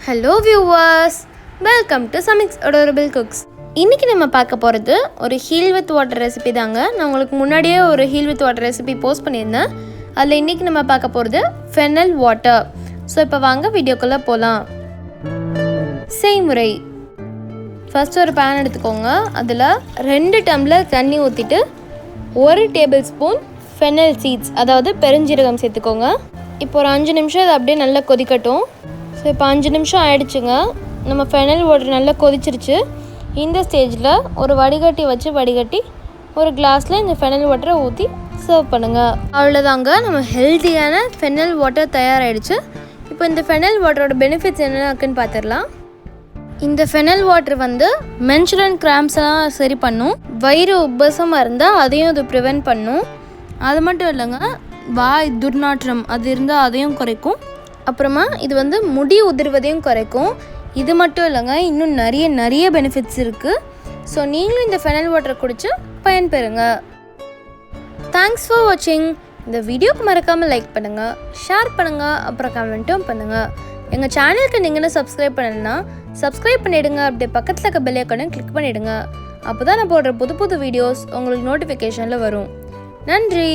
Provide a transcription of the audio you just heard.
Hello viewers, welcome to Samik's adorable cooks. இன்றைக்கி நம்ம பார்க்க போகிறது ஒரு ஹீல் வித் வாட்டர் ரெசிபி தாங்க. நான் உங்களுக்கு முன்னாடியே ஒரு ஹீல் வித் வாட்டர் ரெசிபி போஸ்ட் பண்ணியிருந்தேன். அதில் இன்றைக்கி நம்ம பார்க்க போகிறது ஃபெனல் வாட்டர். ஸோ இப்போ வாங்க வீடியோக்குள்ளே போகலாம். செய்முறை: ஃபஸ்ட்டு ஒரு பேன் எடுத்துக்கோங்க. அதில் 2 டம்ளர் தண்ணி ஊற்றிட்டு 1 டேபிள் ஸ்பூன் ஃபெனல் சீட்ஸ், அதாவது பெருஞ்சீரகம் சேர்த்துக்கோங்க. இப்போ ஒரு 5 நிமிஷம் இது அப்படியே நல்லா கொதிக்கட்டும். ஸோ இப்போ 5 நிமிஷம் ஆயிடுச்சுங்க. நம்ம ஃபெனல் வாட்டர் நல்லா கொதிச்சிருச்சு. இந்த ஸ்டேஜில் ஒரு வடிகட்டி வச்சு வடிகட்டி ஒரு கிளாஸில் இந்த ஃபெனல் வாட்டரை ஊற்றி சர்வ் பண்ணுங்கள். அவ்வளோதாங்க, நம்ம ஹெல்த்தியான ஃபெனல் வாட்டர் தயாராகிடுச்சு. இப்போ இந்த ஃபெனல் வாட்டரோட பெனிஃபிட்ஸ் என்னென்ன இருக்குன்னு பார்த்துடலாம். இந்த ஃபெனல் வாட்டர் மென்சுரல் கிராம்ஸ்லாம் சரி பண்ணும். வயிறு உப்பசமாக இருந்தால் அதையும் அது ப்ரிவென்ட் பண்ணும். அது மட்டும் இல்லைங்க, வாய் துர்நாற்றம் அது இருந்தால் அதையும் குறைக்கும். அப்புறமா இது முடி உதிர்வதையும் குறைக்கும். இது மட்டும் இல்லைங்க, இன்னும் நிறைய பெனிஃபிட்ஸ் இருக்குது. ஸோ நீங்களும் இந்த ஃபெனல் வாட்டரை குடித்து பயன்பெறுங்க. தேங்க்ஸ் ஃபார் வாட்சிங். இந்த வீடியோக்கு மறக்காமல் லைக் பண்ணுங்கள், ஷேர் பண்ணுங்கள், அப்புறம் கமெண்ட்டும் பண்ணுங்கள். எங்கள் சேனலுக்கு நீங்கள் சப்ஸ்கிரைப் பண்ணலைன்னா சப்ஸ்கிரைப் பண்ணிவிடுங்க. அப்படியே பக்கத்தில் இருக்க பெல் ஐகானை கிளிக் பண்ணிவிடுங்க. அப்போ தான் நான் போடுற புது வீடியோஸ் உங்களுக்கு நோட்டிஃபிகேஷனில் வரும். நன்றி.